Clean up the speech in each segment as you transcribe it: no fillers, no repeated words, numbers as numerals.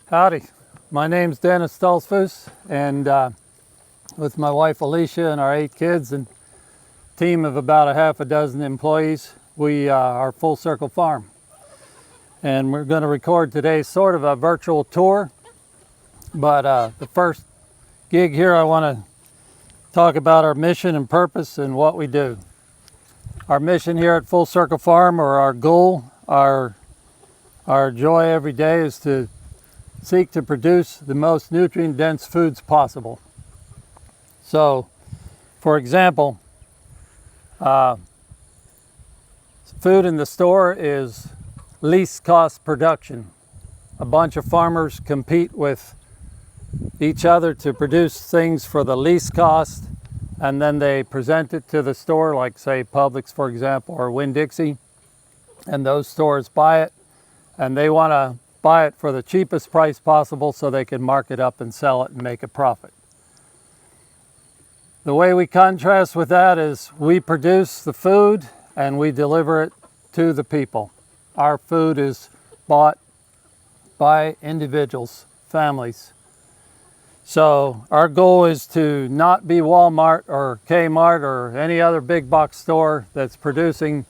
Howdy, my name's Dennis Stoltzfus, and with my wife Alicia and our 8 kids and team of about a half a dozen employees, we are Full Circle Farm. And we're going to record today sort of a virtual tour, but the first gig here I want to talk about our mission and purpose and what we do. Our mission here at Full Circle Farm, or our goal, our joy every day, is to seek to produce the most nutrient-dense foods possible. So, for example, food in the store is least cost production. A bunch of farmers compete with each other to produce things for the least cost, and then they present it to the store, like say Publix, for example, or Winn-Dixie, and those stores buy it, and they want to buy it for the cheapest price possible so they can mark it up and sell it and make a profit. The way we contrast with that is we produce the food and we deliver it to the people. Our food is bought by individuals, families. So our goal is to not be Walmart or Kmart or any other big box store that's producing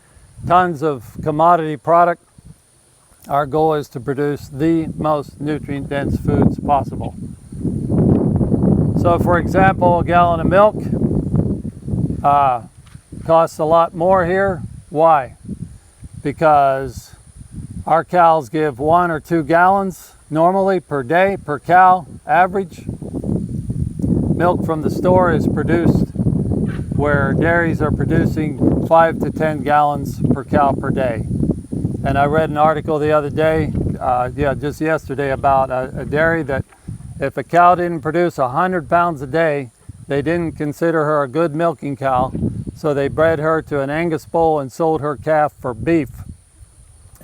tons of commodity product. Our goal is to produce the most nutrient-dense foods possible. So for example, a gallon of milk costs a lot more here. Why? Because our cows give 1 or 2 gallons normally per day, per cow, average. Milk from the store is produced where dairies are producing 5 to 10 gallons per cow per day. And I read an article the other day, just yesterday, about a dairy that if a cow didn't produce 100 pounds a day, they didn't consider her a good milking cow, so they bred her to an Angus bull and sold her calf for beef.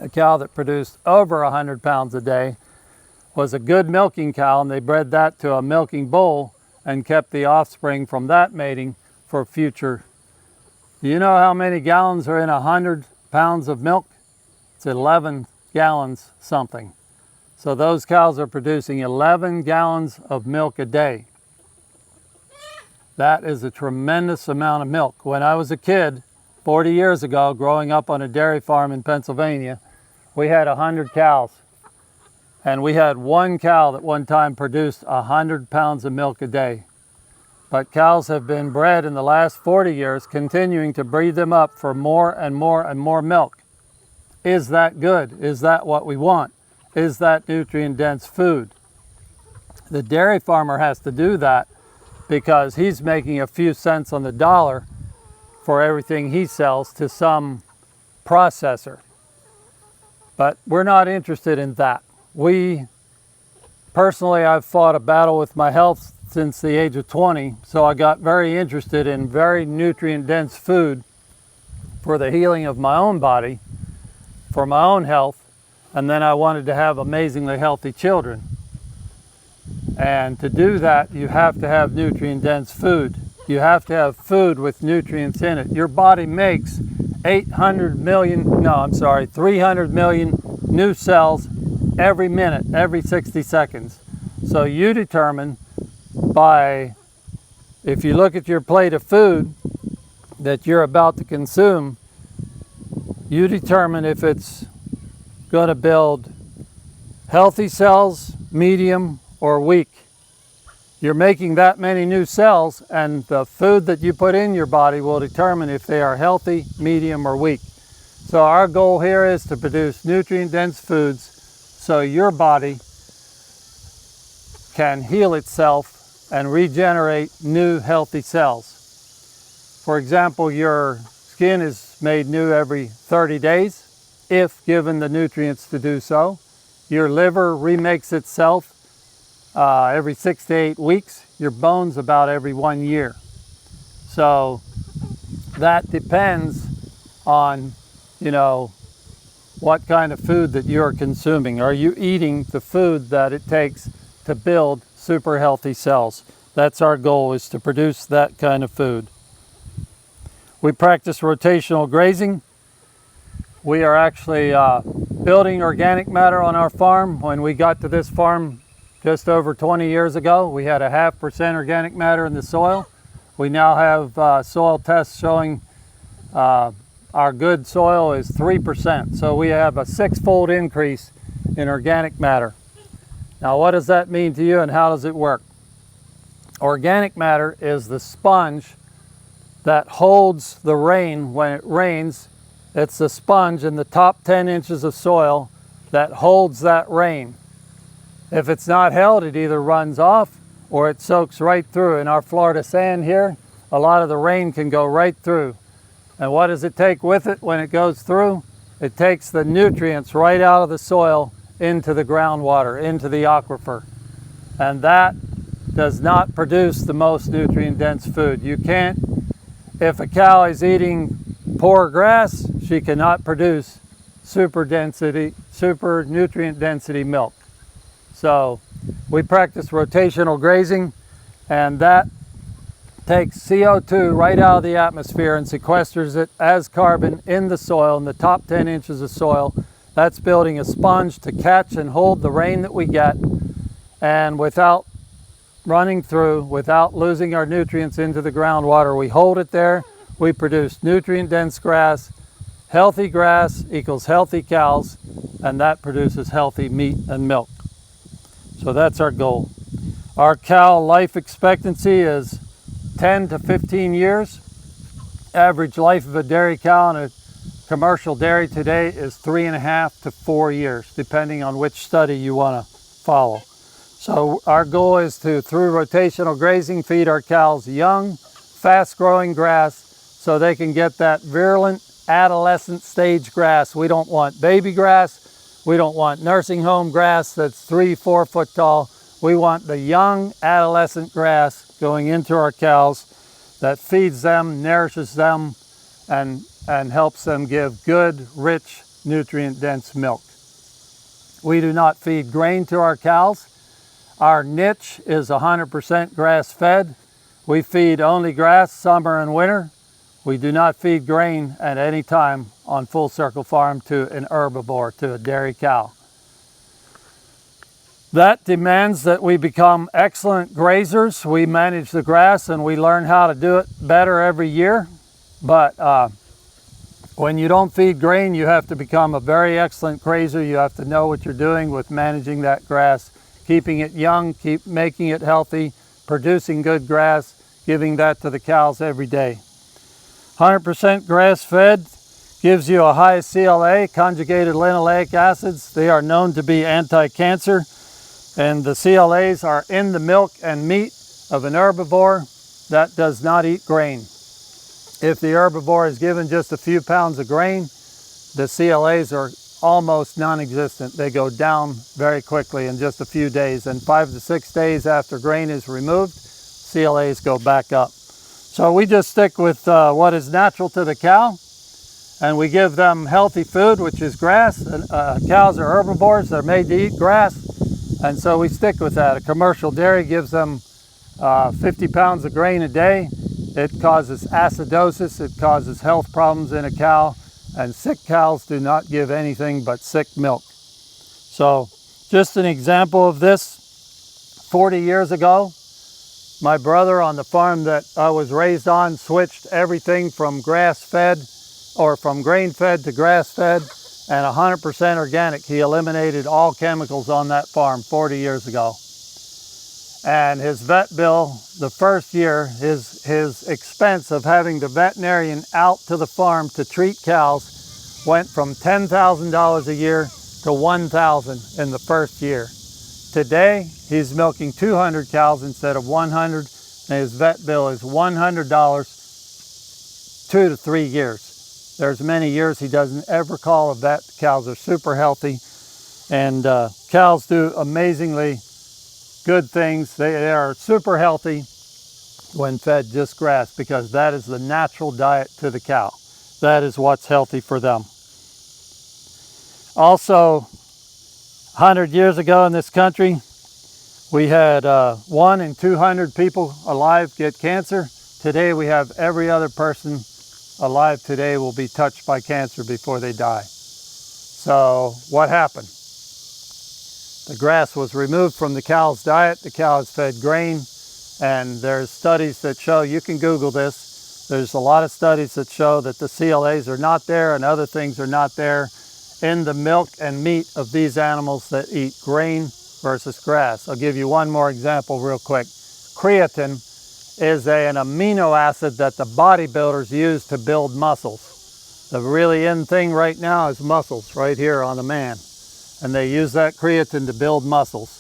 A cow that produced over 100 pounds a day was a good milking cow, and they bred that to a milking bull and kept the offspring from that mating for future. Do you know how many gallons are in 100 pounds of milk? It's 11 gallons something. So those cows are producing 11 gallons of milk a day. That is a tremendous amount of milk. When I was a kid, 40 years ago, growing up on a dairy farm in Pennsylvania, we had 100 cows. And we had one cow that one time produced 100 pounds of milk a day. But cows have been bred in the last 40 years, continuing to breed them up for more and more and more milk. Is that good? Is that what we want? Is that nutrient-dense food? The dairy farmer has to do that because he's making a few cents on the dollar for everything he sells to some processor. But we're not interested in that. Personally, I've fought a battle with my health since the age of 20, so I got very interested in very nutrient-dense food for the healing of my own body, for my own health, and then I wanted to have amazingly healthy children. And to do that, you have to have nutrient-dense food. You have to have food with nutrients in it. Your body makes 300 million new cells every minute, every 60 seconds. So you determine if you look at your plate of food that you're about to consume, you determine if it's going to build healthy cells, medium, or weak. You're making that many new cells, and the food that you put in your body will determine if they are healthy, medium, or weak. So our goal here is to produce nutrient-dense foods so your body can heal itself and regenerate new healthy cells. For example, your skin is made new every 30 days, if given the nutrients to do so. Your liver remakes itself every 6 to 8 weeks. Your bones about every 1 year. So that depends on, what kind of food that you're consuming. Are you eating the food that it takes to build super healthy cells? That's our goal, is to produce that kind of food. We practice rotational grazing. We are actually building organic matter on our farm. When we got to this farm just over 20 years ago. We had a 0.5% organic matter in the soil. We now have soil tests showing our good soil is 3%. So we have a 6-fold increase in organic matter. Now, what does that mean to you and how does it work? Organic matter is the sponge that holds the rain when it rains. It's the sponge in the top 10 inches of soil that holds that rain. If it's not held, it either runs off or it soaks right through. In our Florida sand here, a lot of the rain can go right through. And what does it take with it when it goes through? It takes the nutrients right out of the soil into the groundwater, into the aquifer. And that does not produce the most nutrient-dense food. You can't, if a cow is eating poor grass, she cannot produce super nutrient density milk. So we practice rotational grazing, and that takes CO2 right out of the atmosphere and sequesters it as carbon in the soil, in the top 10 inches of soil. That's building a sponge to catch and hold the rain that we get, and without running through, without losing our nutrients into the groundwater, we hold it there. We produce nutrient-dense grass. Healthy grass equals healthy cows, and that produces healthy meat and milk. So that's our goal. Our cow life expectancy is 10 to 15 years. Average life of a dairy cow in a commercial dairy today is 3.5 to 4 years, depending on which study you want to follow. So our goal is to, through rotational grazing, feed our cows young, fast-growing grass so they can get that virulent adolescent stage grass. We don't want baby grass. We don't want nursing home grass that's 3-4 foot tall. We want the young adolescent grass going into our cows that feeds them, nourishes them, and helps them give good, rich, nutrient-dense milk. We do not feed grain to our cows. Our niche is 100% grass-fed. We feed only grass summer and winter. We do not feed grain at any time on Full Circle Farm to an herbivore, to a dairy cow. That demands that we become excellent grazers. We manage the grass and we learn how to do it better every year. But when you don't feed grain, you have to become a very excellent grazer. You have to know what you're doing with managing that grass, keeping it young, keep making it healthy, producing good grass, giving that to the cows every day. 100% grass-fed gives you a high CLA, conjugated linoleic acids. They are known to be anti-cancer, and the CLAs are in the milk and meat of an herbivore that does not eat grain. If the herbivore is given just a few pounds of grain, the CLAs are almost non-existent. They go down very quickly in just a few days, and 5 to 6 days after grain is removed, CLAs go back up. So we just stick with what is natural to the cow, and we give them healthy food, which is grass. Cows are herbivores, they're made to eat grass, and so we stick with that. A commercial dairy gives them 50 pounds of grain a day. It causes acidosis, it causes health problems in a cow, and sick cows do not give anything but sick milk. So just an example of this, 40 years ago, my brother on the farm that I was raised on switched everything from grass-fed or from grain-fed to grass-fed and 100% organic. He eliminated all chemicals on that farm 40 years ago. And his vet bill, the first year, his expense of having the veterinarian out to the farm to treat cows went from $10,000 a year to $1,000 in the first year. Today, he's milking 200 cows instead of 100, and his vet bill is $100 2 to 3 years. There's many years he doesn't ever call a vet. Cows are super healthy, and cows do amazingly good things. They are super healthy when fed just grass, because that is the natural diet to the cow. That is what's healthy for them. Also, 100 years ago in this country, we had 1 in 200 people alive get cancer. Today we have every other person alive today will be touched by cancer before they die. So what happened? The grass was removed from the cow's diet. The cow is fed grain, and there's studies that show, you can Google this, there's a lot of studies that show that the CLAs are not there and other things are not there in the milk and meat of these animals that eat grain versus grass. I'll give you one more example real quick. Creatine is an amino acid that the bodybuilders use to build muscles. The really in thing right now is muscles right here on a man. And they use that creatine to build muscles.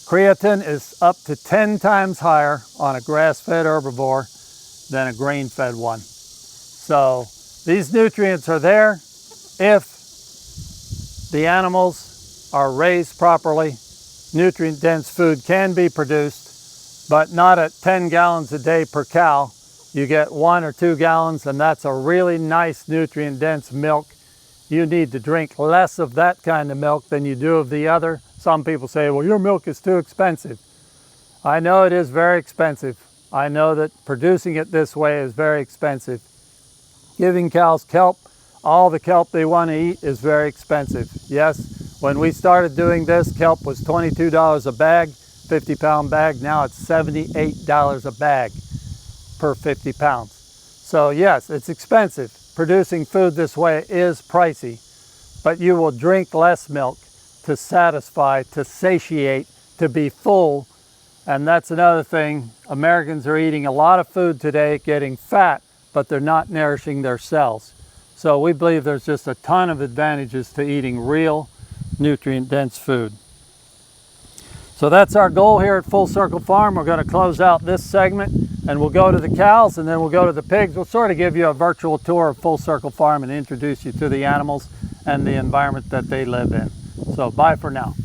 Creatine is up to 10 times higher on a grass-fed herbivore than a grain-fed one. So these nutrients are there if the animals are raised properly. Nutrient-dense food can be produced, but not at 10 gallons a day per cow. You get 1 or 2 gallons, and that's a really nice nutrient-dense milk. You need to drink less of that kind of milk than you do of the other. Some people say, well, your milk is too expensive. I know it is very expensive. I know that producing it this way is very expensive. Giving cows kelp, all the kelp they want to eat, is very expensive. Yes, when we started doing this, kelp was $22 a bag, 50-pound bag. Now it's $78 a bag per 50 pounds. So yes, it's expensive. Producing food this way is pricey, but you will drink less milk to satisfy, to satiate, to be full. And that's another thing. Americans are eating a lot of food today, getting fat, but they're not nourishing their cells. So we believe there's just a ton of advantages to eating real nutrient-dense food. So that's our goal here at Full Circle Farm. We're going to close out this segment, and we'll go to the cows, and then we'll go to the pigs. We'll sort of give you a virtual tour of Full Circle Farm and introduce you to the animals and the environment that they live in. So bye for now.